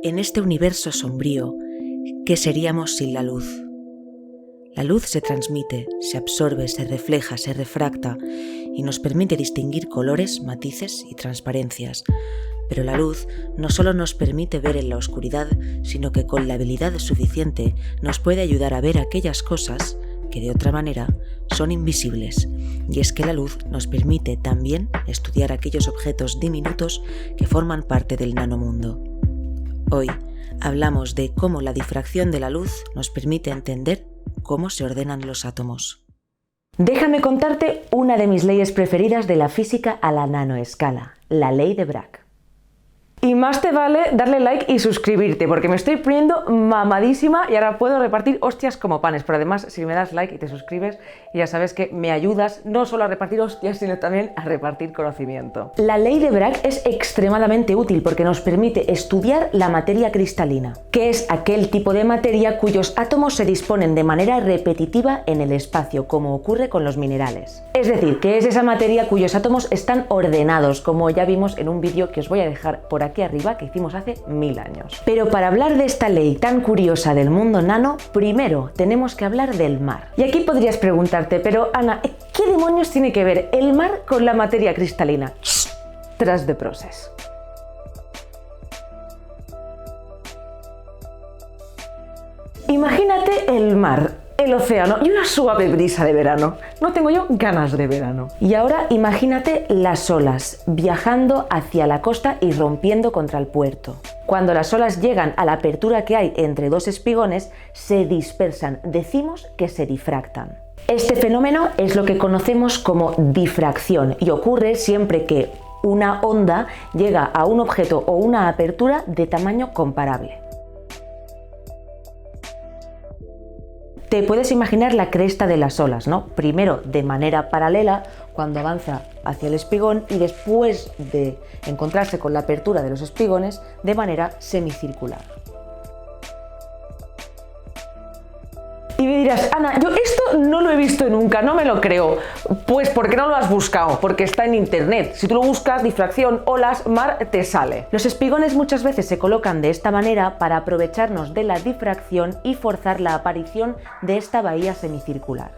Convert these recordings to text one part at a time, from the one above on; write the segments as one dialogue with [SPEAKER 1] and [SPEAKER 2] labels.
[SPEAKER 1] En este universo sombrío, ¿qué seríamos sin la luz? La luz se transmite, se absorbe, se refleja, se refracta y nos permite distinguir colores, matices y transparencias. Pero la luz no solo nos permite ver en la oscuridad, sino que con la habilidad suficiente nos puede ayudar a ver aquellas cosas que de otra manera son invisibles. Y es que la luz nos permite también estudiar aquellos objetos diminutos que forman parte del nanomundo. Hoy hablamos de cómo la difracción de la luz nos permite entender cómo se ordenan los átomos.
[SPEAKER 2] Déjame contarte una de mis leyes preferidas de la física a la nanoescala, la ley de Bragg. Y más te vale darle like y suscribirte, porque me estoy poniendo mamadísima y ahora puedo repartir hostias como panes. Pero además, si me das like y te suscribes, ya sabes que me ayudas no solo a repartir hostias, sino también a repartir conocimiento. La ley de Bragg es extremadamente útil porque nos permite estudiar la materia cristalina, que es aquel tipo de materia cuyos átomos se disponen de manera repetitiva en el espacio, como ocurre con los minerales. Es decir, que es esa materia cuyos átomos están ordenados, como ya vimos en un vídeo que os voy a dejar por aquí arriba que hicimos hace 1000 años. Pero para hablar de esta ley tan curiosa del mundo nano, primero tenemos que hablar del mar. Y aquí podrías preguntarte, pero Ana, ¿qué demonios tiene que ver el mar con la materia cristalina? Trust the process. Imagínate el mar, el océano y una suave brisa de verano. No tengo yo ganas de verano. Y ahora imagínate las olas viajando hacia la costa y rompiendo contra el puerto. Cuando las olas llegan a la apertura que hay entre dos espigones, se dispersan. Decimos que se difractan. Este fenómeno es lo que conocemos como difracción y ocurre siempre que una onda llega a un objeto o una apertura de tamaño comparable. Te puedes imaginar la cresta de las olas, ¿no? Primero de manera paralela cuando avanza hacia el espigón y después de encontrarse con la apertura de los espigones de manera semicircular. Y me dirás, Ana, yo esto no lo he visto nunca, no me lo creo. Pues ¿por qué no lo has buscado? Porque está en internet. Si tú lo buscas, difracción, olas, mar, te sale. Los espigones muchas veces se colocan de esta manera para aprovecharnos de la difracción y forzar la aparición de esta bahía semicircular.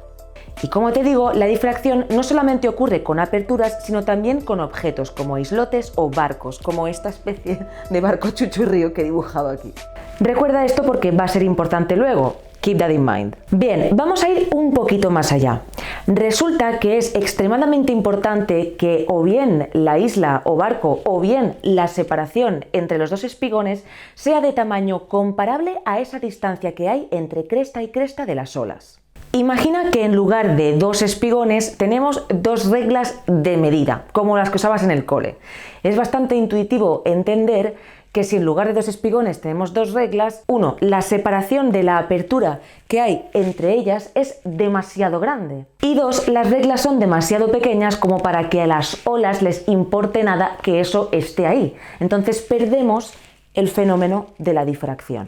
[SPEAKER 2] Y como te digo, la difracción no solamente ocurre con aperturas, sino también con objetos como islotes o barcos, como esta especie de barco chuchurrío que he dibujado aquí. Recuerda esto porque va a ser importante luego. Keep that in mind. Bien, vamos a ir un poquito más allá. Resulta que es extremadamente importante que o bien la isla o barco o bien la separación entre los dos espigones sea de tamaño comparable a esa distancia que hay entre cresta y cresta de las olas. Imagina que en lugar de dos espigones tenemos dos reglas de medida, como las que usabas en el cole. Es bastante intuitivo entender que si en lugar de dos espigones tenemos dos reglas, uno, la separación de la apertura que hay entre ellas es demasiado grande. Y dos, las reglas son demasiado pequeñas como para que a las olas les importe nada que eso esté ahí. Entonces perdemos el fenómeno de la difracción.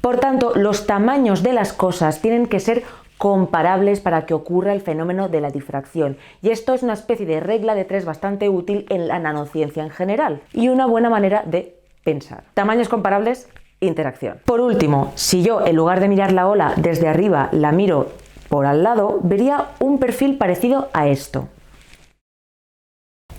[SPEAKER 2] Por tanto, los tamaños de las cosas tienen que ser comparables para que ocurra el fenómeno de la difracción. Y esto es una especie de regla de tres bastante útil en la nanociencia en general y una buena manera de pensar. Tamaños comparables, interacción. Por último, si yo en lugar de mirar la ola desde arriba la miro por al lado, vería un perfil parecido a esto.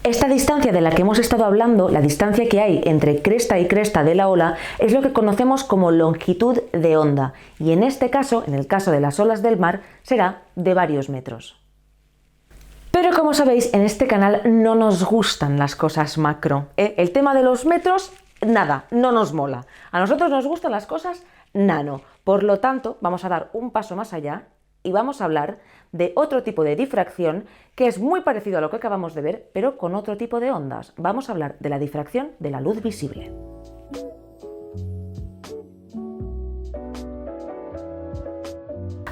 [SPEAKER 2] Esta distancia de la que hemos estado hablando, la distancia que hay entre cresta y cresta de la ola, es lo que conocemos como longitud de onda y en este caso, en el caso de las olas del mar, será de varios metros. Pero como sabéis, en este canal no nos gustan las cosas macro. El tema de los metros, nada, no nos mola. A nosotros nos gustan las cosas nano. Por lo tanto, vamos a dar un paso más allá y vamos a hablar de otro tipo de difracción que es muy parecido a lo que acabamos de ver, pero con otro tipo de ondas. Vamos a hablar de la difracción de la luz visible.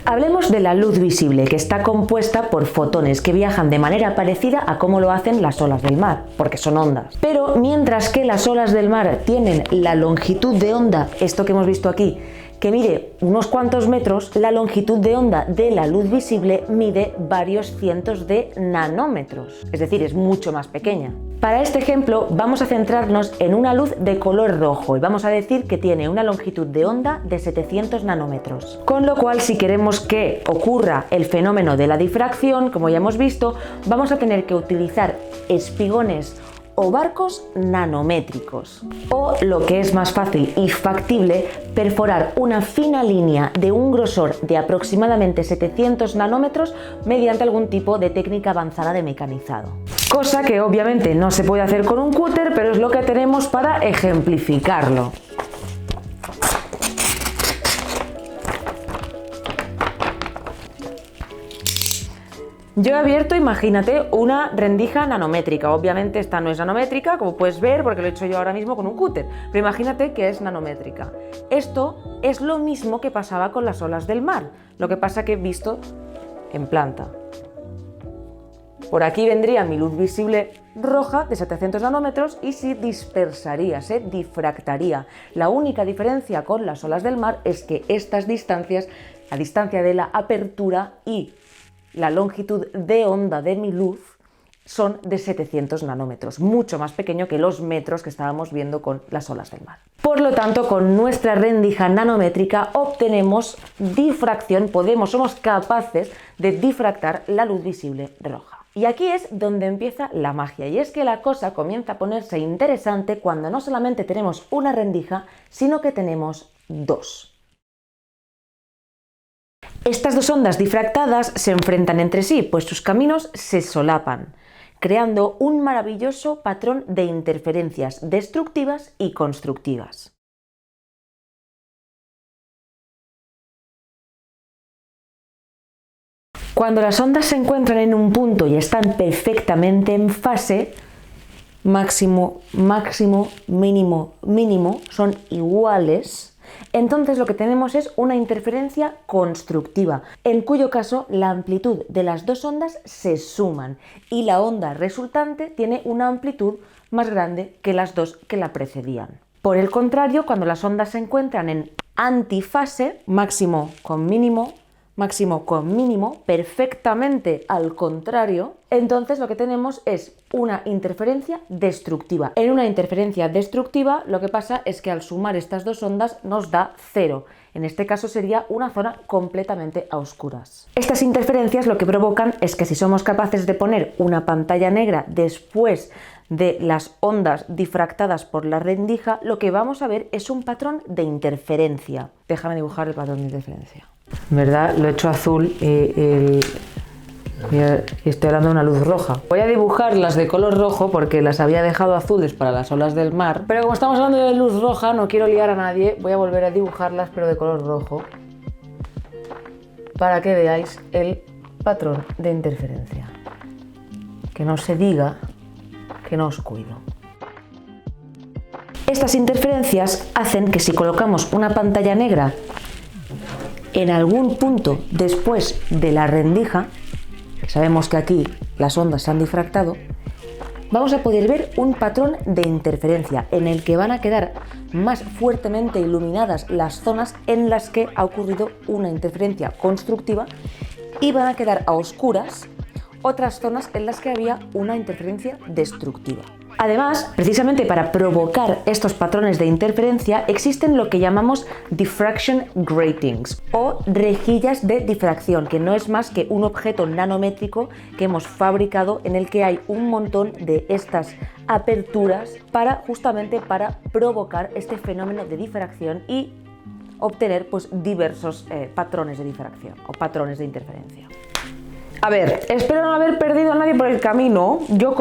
[SPEAKER 2] Hablemos de la luz visible, que está compuesta por fotones que viajan de manera parecida a cómo lo hacen las olas del mar, porque son ondas. Pero mientras que las olas del mar tienen la longitud de onda, esto que hemos visto aquí, que mide unos cuantos metros, la longitud de onda de la luz visible mide varios cientos de nanómetros, es decir, es mucho más pequeña. Para este ejemplo vamos a centrarnos en una luz de color rojo y vamos a decir que tiene una longitud de onda de 700 nanómetros. Con lo cual, si queremos que ocurra el fenómeno de la difracción, como ya hemos visto, vamos a tener que utilizar espigones o barcos nanométricos. O, lo que es más fácil y factible, perforar una fina línea de un grosor de aproximadamente 700 nanómetros mediante algún tipo de técnica avanzada de mecanizado. Cosa que obviamente no se puede hacer con un cúter, pero es lo que tenemos para ejemplificarlo. Yo he abierto, imagínate, una rendija nanométrica. Obviamente esta no es nanométrica, como puedes ver, porque lo he hecho yo ahora mismo con un cúter, pero imagínate que es nanométrica. Esto es lo mismo que pasaba con las olas del mar, lo que pasa que visto en planta. Por aquí vendría mi luz visible roja de 700 nanómetros y se dispersaría, se difractaría. La única diferencia con las olas del mar es que estas distancias, la distancia de la apertura y la longitud de onda de mi luz, son de 700 nanómetros, mucho más pequeño que los metros que estábamos viendo con las olas del mar. Por lo tanto, con nuestra rendija nanométrica obtenemos difracción, somos capaces de difractar la luz visible roja. Y aquí es donde empieza la magia, y es que la cosa comienza a ponerse interesante cuando no solamente tenemos una rendija, sino que tenemos dos. Estas dos ondas difractadas se enfrentan entre sí, pues sus caminos se solapan, creando un maravilloso patrón de interferencias destructivas y constructivas. Cuando las ondas se encuentran en un punto y están perfectamente en fase, máximo, máximo, mínimo, mínimo, son iguales, entonces lo que tenemos es una interferencia constructiva, en cuyo caso la amplitud de las dos ondas se suman y la onda resultante tiene una amplitud más grande que las dos que la precedían. Por el contrario, cuando las ondas se encuentran en antifase, máximo con mínimo, perfectamente al contrario, entonces lo que tenemos es una interferencia destructiva. En una interferencia destructiva lo que pasa es que al sumar estas dos ondas nos da cero. En este caso sería una zona completamente a oscuras. Estas interferencias lo que provocan es que si somos capaces de poner una pantalla negra después de las ondas difractadas por la rendija, lo que vamos a ver es un patrón de interferencia. Déjame dibujar el patrón de interferencia. En verdad lo he hecho azul y estoy hablando de una luz roja. Voy a dibujar las de color rojo porque las había dejado azules para las olas del mar, pero como estamos hablando de luz roja no quiero liar a nadie, voy a volver a dibujarlas pero de color rojo para que veáis el patrón de interferencia. Que no se diga que no os cuido. Estas interferencias hacen que si colocamos una pantalla negra en algún punto después de la rendija, sabemos que aquí las ondas se han difractado, vamos a poder ver un patrón de interferencia en el que van a quedar más fuertemente iluminadas las zonas en las que ha ocurrido una interferencia constructiva y van a quedar a oscuras otras zonas en las que había una interferencia destructiva. Además, precisamente para provocar estos patrones de interferencia existen lo que llamamos diffraction gratings o rejillas de difracción, que no es más que un objeto nanométrico que hemos fabricado en el que hay un montón de estas aperturas justamente para provocar este fenómeno de difracción y obtener diversos patrones de difracción o patrones de interferencia. A ver, espero no haber perdido a nadie por el camino. Yo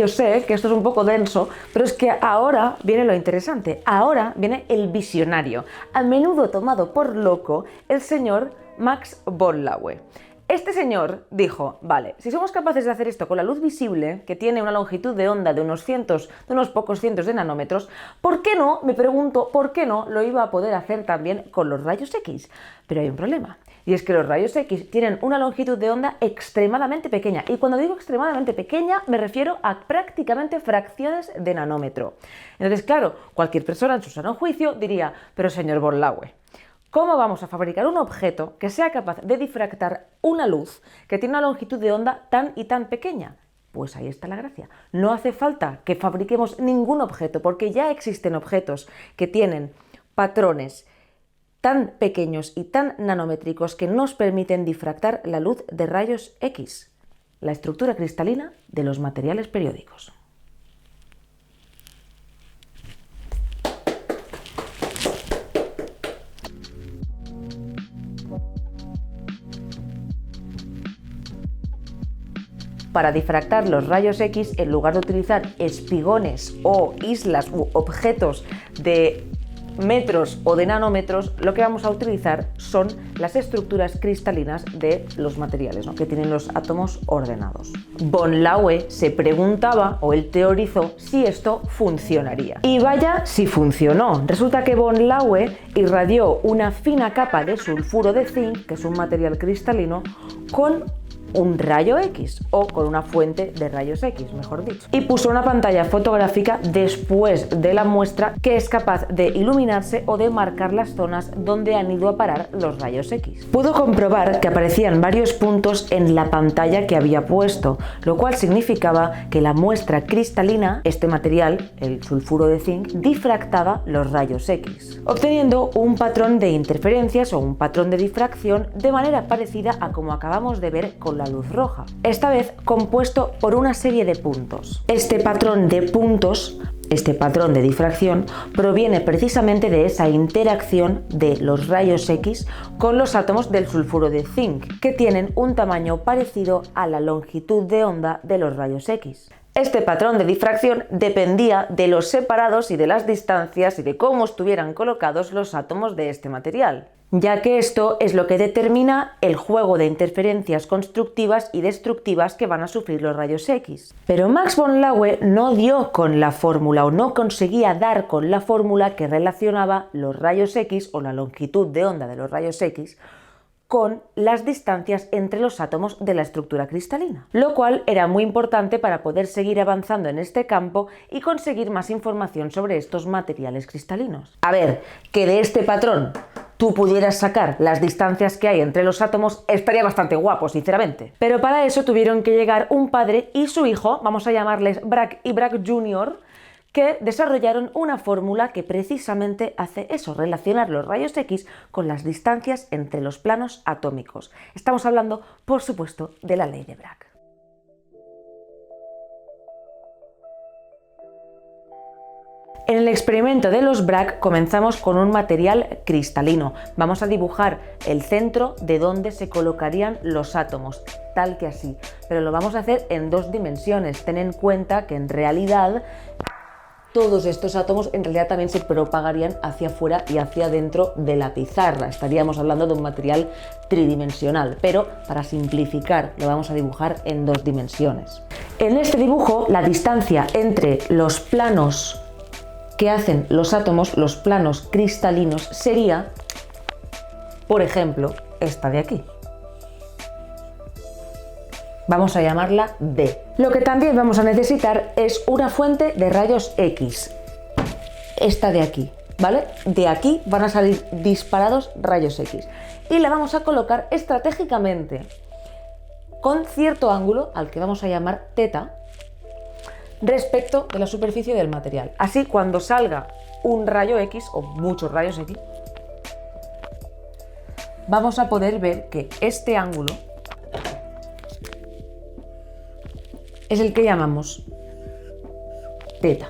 [SPEAKER 2] sé que esto es un poco denso, pero es que ahora viene lo interesante. Ahora viene el visionario, a menudo tomado por loco, el señor Max von Laue. Este señor dijo, vale, si somos capaces de hacer esto con la luz visible, que tiene una longitud de onda de unos pocos cientos de nanómetros, ¿por qué no, me pregunto, por qué no lo iba a poder hacer también con los rayos X? Pero hay un problema. Y es que los rayos X tienen una longitud de onda extremadamente pequeña. Y cuando digo extremadamente pequeña, me refiero a prácticamente fracciones de nanómetro. Entonces, claro, cualquier persona en su sano juicio diría, pero señor von Laue, ¿Cómo vamos a fabricar un objeto que sea capaz de difractar una luz que tiene una longitud de onda tan y tan pequeña? Pues ahí está la gracia. No hace falta que fabriquemos ningún objeto, porque ya existen objetos que tienen patrones tan pequeños y tan nanométricos que nos permiten difractar la luz de rayos X, la estructura cristalina de los materiales periódicos. Para difractar los rayos X, en lugar de utilizar espigones o islas u objetos de metros o de nanómetros, lo que vamos a utilizar son las estructuras cristalinas de los materiales, ¿no?, que tienen los átomos ordenados. Von Laue se preguntaba, o él teorizó, si esto funcionaría. Y vaya si funcionó. Resulta que Von Laue irradió una fina capa de sulfuro de zinc, que es un material cristalino, con un rayo X, o con una fuente de rayos X, mejor dicho, y puso una pantalla fotográfica después de la muestra que es capaz de iluminarse o de marcar las zonas donde han ido a parar los rayos X. Pudo comprobar que aparecían varios puntos en la pantalla que había puesto, lo cual significaba que la muestra cristalina, este material, el sulfuro de zinc, difractaba los rayos X, obteniendo un patrón de interferencias o un patrón de difracción de manera parecida a como acabamos de ver con la luz roja, esta vez compuesto por una serie de puntos. Este patrón de puntos, este patrón de difracción, proviene precisamente de esa interacción de los rayos X con los átomos del sulfuro de zinc, que tienen un tamaño parecido a la longitud de onda de los rayos X. Este patrón de difracción dependía de los separados y de las distancias y de cómo estuvieran colocados los átomos de este material, ya que esto es lo que determina el juego de interferencias constructivas y destructivas que van a sufrir los rayos X. Pero Max von Laue no dio con la fórmula, o no conseguía dar con la fórmula que relacionaba los rayos X o la longitud de onda de los rayos X con las distancias entre los átomos de la estructura cristalina, lo cual era muy importante para poder seguir avanzando en este campo y conseguir más información sobre estos materiales cristalinos. A ver, que de este patrón tú pudieras sacar las distancias que hay entre los átomos estaría bastante guapo, sinceramente. Pero para eso tuvieron que llegar un padre y su hijo, vamos a llamarles Bragg y Bragg Jr., que desarrollaron una fórmula que precisamente hace eso, relacionar los rayos X con las distancias entre los planos atómicos. Estamos hablando, por supuesto, de la ley de Bragg. En el experimento de los Bragg comenzamos con un material cristalino. Vamos a dibujar el centro de donde se colocarían los átomos, tal que así, pero lo vamos a hacer en 2 dimensiones. Ten en cuenta que en realidad todos estos átomos en realidad también se propagarían hacia afuera y hacia adentro de la pizarra. Estaríamos hablando de un material tridimensional, pero para simplificar lo vamos a dibujar en 2 dimensiones. En este dibujo, la distancia entre los planos que hacen los átomos, los planos cristalinos, sería, por ejemplo, esta de aquí. Vamos a llamarla D. Lo que también vamos a necesitar es una fuente de rayos X. Esta de aquí, ¿vale? De aquí van a salir disparados rayos X. Y la vamos a colocar estratégicamente con cierto ángulo, al que vamos a llamar θ, respecto de la superficie del material. Así, cuando salga un rayo X, o muchos rayos X, vamos a poder ver que este ángulo es el que llamamos θ.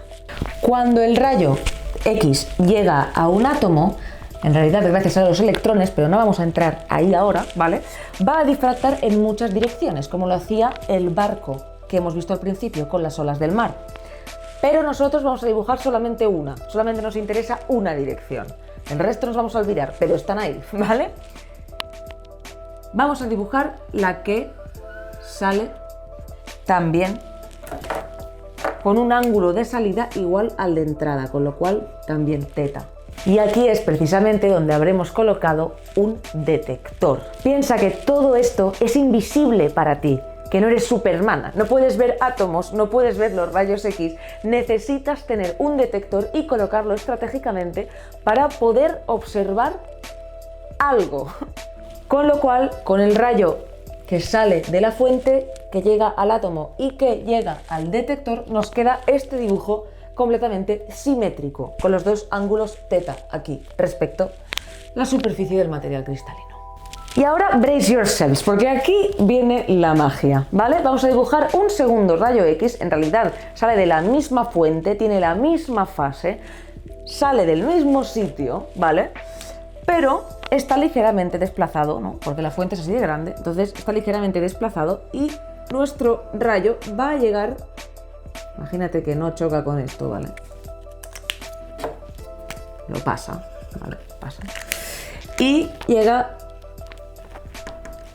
[SPEAKER 2] Cuando el rayo X llega a un átomo, en realidad gracias a los electrones, pero no vamos a entrar ahí ahora, ¿vale?, va a difractar en muchas direcciones, como lo hacía el barco que hemos visto al principio con las olas del mar. Pero nosotros vamos a dibujar solamente una, solamente nos interesa una dirección. El resto nos vamos a olvidar, pero están ahí, ¿vale? Vamos a dibujar la que sale también con un ángulo de salida igual al de entrada, con lo cual también θ. Y aquí es precisamente donde habremos colocado un detector. Piensa que todo esto es invisible para ti, que no eres Superman, no puedes ver átomos, no puedes ver los rayos X, necesitas tener un detector y colocarlo estratégicamente para poder observar algo. Con lo cual, con el rayo que sale de la fuente, que llega al átomo y que llega al detector, nos queda este dibujo completamente simétrico, con los dos ángulos θ aquí, respecto a la superficie del material cristalino. Y ahora brace yourselves, porque aquí viene la magia, ¿vale? Vamos a dibujar un segundo rayo X, en realidad sale de la misma fuente, tiene la misma fase, sale del mismo sitio, ¿vale? Pero está ligeramente desplazado, ¿no? Porque la fuente es así de grande, entonces está ligeramente desplazado y nuestro rayo va a llegar, imagínate que no choca con esto, ¿vale? Lo pasa, ¿vale? Pasa. Y llega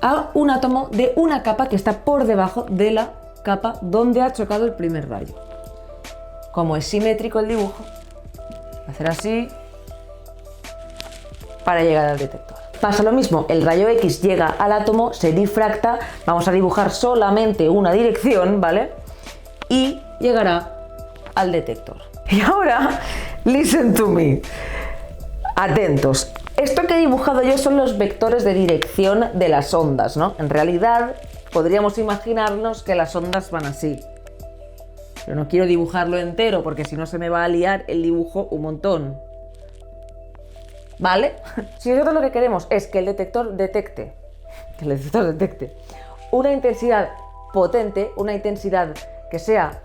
[SPEAKER 2] a un átomo de una capa que está por debajo de la capa donde ha chocado el primer rayo. Como es simétrico el dibujo, hacer así para llegar al detector. Pasa lo mismo, el rayo X llega al átomo, se difracta, vamos a dibujar solamente una dirección, ¿vale? Y llegará al detector. Y ahora, listen to me. Atentos. Esto que he dibujado yo son los vectores de dirección de las ondas, ¿no? En realidad, podríamos imaginarnos que las ondas van así. Pero no quiero dibujarlo entero porque si no se me va a liar el dibujo un montón. ¿Vale? Si nosotros lo que queremos es que el detector detecte una intensidad potente, una intensidad que sea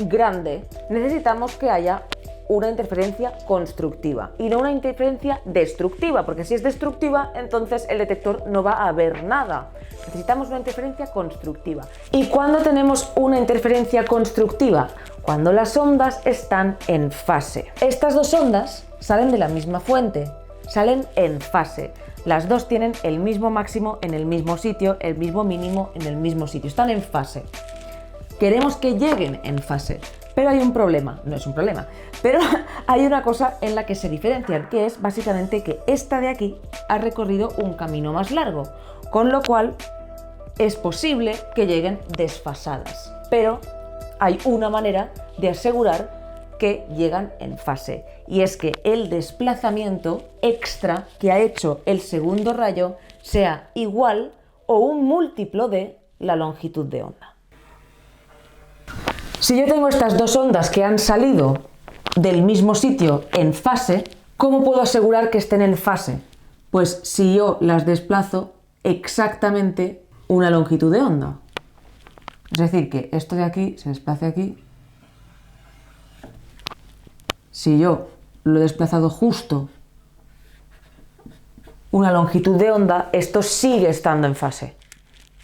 [SPEAKER 2] grande, necesitamos que haya una interferencia constructiva y no una interferencia destructiva, porque si es destructiva, entonces el detector no va a ver nada. Necesitamos una interferencia constructiva. ¿Y cuándo tenemos una interferencia constructiva? Cuando las ondas están en fase. Estas dos ondas salen de la misma fuente, salen en fase. Las dos tienen el mismo máximo en el mismo sitio, el mismo mínimo en el mismo sitio. Están en fase. Queremos que lleguen en fase, pero hay un problema. No es un problema, pero hay una cosa en la que se diferencian, que es básicamente que esta de aquí ha recorrido un camino más largo, con lo cual es posible que lleguen desfasadas. Pero hay una manera de asegurar que llegan en fase, y es que el desplazamiento extra que ha hecho el segundo rayo sea igual o un múltiplo de la longitud de onda. Si yo tengo estas dos ondas que han salido del mismo sitio en fase, ¿cómo puedo asegurar que estén en fase? Pues si yo las desplazo exactamente una longitud de onda. Es decir, que esto de aquí se desplace aquí. Si yo lo he desplazado justo una longitud de onda, esto sigue estando en fase,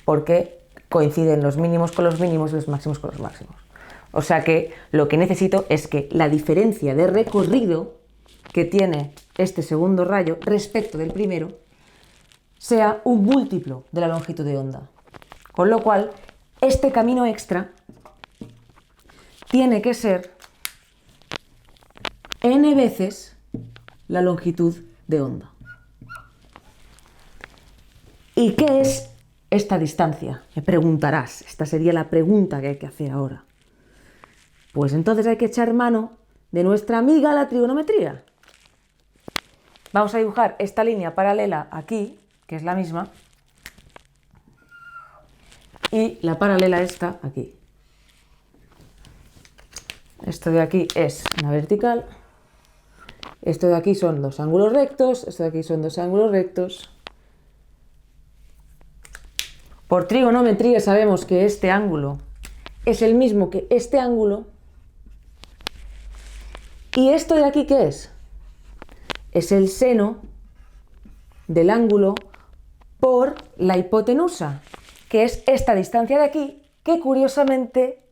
[SPEAKER 2] porque coinciden los mínimos con los mínimos y los máximos con los máximos. O sea que lo que necesito es que la diferencia de recorrido que tiene este segundo rayo respecto del primero sea un múltiplo de la longitud de onda. Con lo cual, este camino extra tiene que ser n veces la longitud de onda. ¿Y qué es esta distancia? Me preguntarás, esta sería la pregunta que hay que hacer ahora. Pues entonces hay que echar mano de nuestra amiga la trigonometría. Vamos a dibujar esta línea paralela aquí, que es la misma, y la paralela esta aquí. Esto de aquí es una vertical, esto de aquí son dos ángulos rectos, esto de aquí son dos ángulos rectos. Por trigonometría sabemos que este ángulo es el mismo que este ángulo. ¿Y esto de aquí qué es? Es el seno del ángulo por la hipotenusa, que es esta distancia de aquí, que curiosamente,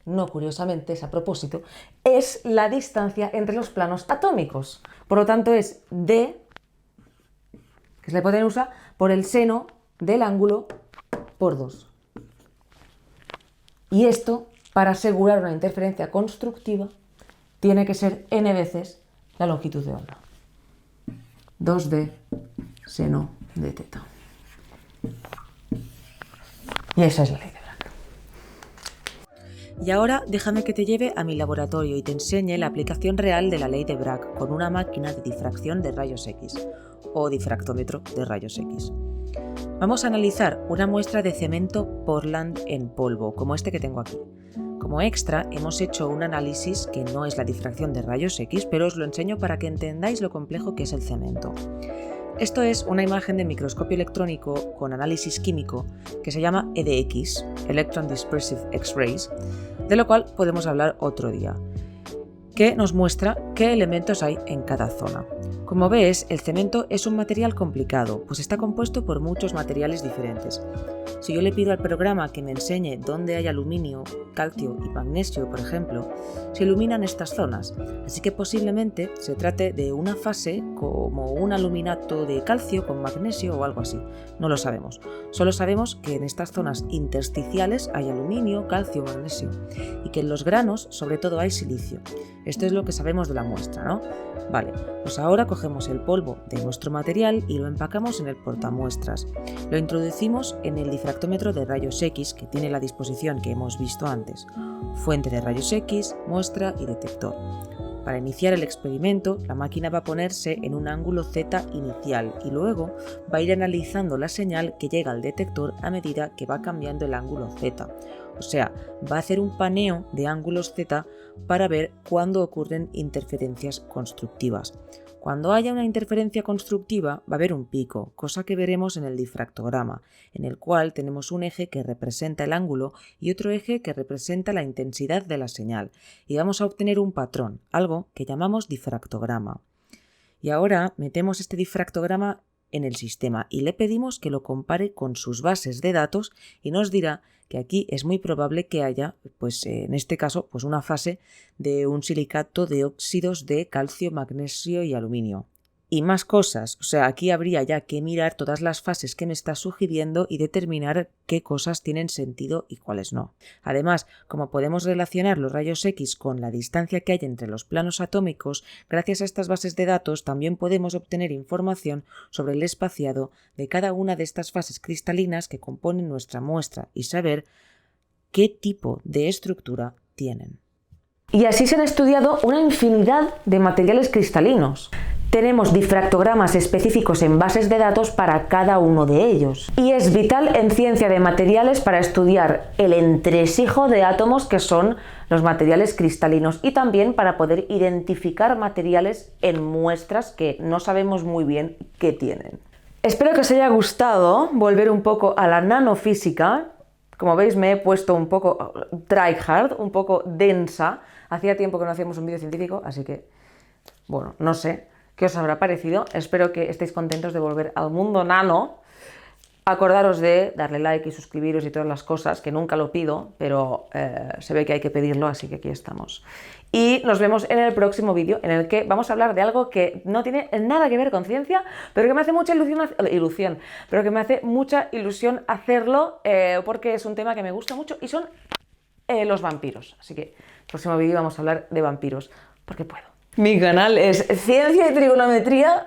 [SPEAKER 2] no curiosamente, es a propósito, es la distancia entre los planos atómicos. Por lo tanto es D, que es la hipotenusa, por el seno del ángulo por 2. Y esto, para asegurar una interferencia constructiva, tiene que ser n veces la longitud de onda. 2D seno de θ. Y esa es la ley de Bragg.
[SPEAKER 1] Y ahora déjame que te lleve a mi laboratorio y te enseñe la aplicación real de la ley de Bragg con una máquina de difracción de rayos X o difractómetro de rayos X. Vamos a analizar una muestra de cemento Portland en polvo, como este que tengo aquí. Como extra, hemos hecho un análisis que no es la difracción de rayos X, pero os lo enseño para que entendáis lo complejo que es el cemento. Esto es una imagen de microscopio electrónico con análisis químico que se llama EDX, Electron Dispersive X-rays, de lo cual podemos hablar otro día, que nos muestra qué elementos hay en cada zona. Como ves, el cemento es un material complicado, pues está compuesto por muchos materiales diferentes. Si yo le pido al programa que me enseñe dónde hay aluminio, calcio y magnesio, por ejemplo, se iluminan estas zonas, así que posiblemente se trate de una fase como un aluminato de calcio con magnesio o algo así. No lo sabemos. Solo sabemos que en estas zonas intersticiales hay aluminio, calcio, magnesio y que en los granos sobre todo hay silicio. Esto es lo que sabemos de la muestra, ¿no? Vale, pues ahora cogemos el polvo de nuestro material y lo empacamos en el portamuestras. Lo introducimos en el difractómetro de rayos X que tiene la disposición que hemos visto antes. Fuente de rayos X, muestra y detector. Para iniciar el experimento, la máquina va a ponerse en un ángulo Z inicial y luego va a ir analizando la señal que llega al detector a medida que va cambiando el ángulo Z. O sea, va a hacer un paneo de ángulos Z para ver cuándo ocurren interferencias constructivas. Cuando haya una interferencia constructiva va a haber un pico, cosa que veremos en el difractograma, en el cual tenemos un eje que representa el ángulo y otro eje que representa la intensidad de la señal, y vamos a obtener un patrón, algo que llamamos difractograma. Y ahora metemos este difractograma en el sistema y le pedimos que lo compare con sus bases de datos y nos dirá que aquí es muy probable que haya, pues en este caso, pues una fase de un silicato de óxidos de calcio, magnesio y aluminio. Y más cosas, o sea, aquí habría ya que mirar todas las fases que me está sugiriendo y determinar qué cosas tienen sentido y cuáles no. Además, como podemos relacionar los rayos X con la distancia que hay entre los planos atómicos, gracias a estas bases de datos también podemos obtener información sobre el espaciado de cada una de estas fases cristalinas que componen nuestra muestra y saber qué tipo de estructura tienen.
[SPEAKER 2] Y así se han estudiado una infinidad de materiales cristalinos. Tenemos difractogramas específicos en bases de datos para cada uno de ellos. Y es vital en ciencia de materiales para estudiar el entresijo de átomos que son los materiales cristalinos y también para poder identificar materiales en muestras que no sabemos muy bien qué tienen. Espero que os haya gustado volver un poco a la nanofísica. Como veis, me he puesto un poco tryhard, un poco densa. Hacía tiempo que no hacíamos un vídeo científico, así que, bueno, no sé qué os habrá parecido. Espero que estéis contentos de volver al mundo nano. Acordaros de darle like y suscribiros y todas las cosas, que nunca lo pido, pero se ve que hay que pedirlo, así que aquí estamos. Y nos vemos en el próximo vídeo, en el que vamos a hablar de algo que no tiene nada que ver con ciencia, pero que me hace mucha ilusión hacerlo, porque es un tema que me gusta mucho y son los vampiros. Así que en el próximo vídeo vamos a hablar de vampiros, porque puedo. Mi canal es Ciencia y Trigonometría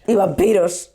[SPEAKER 2] y Vampiros.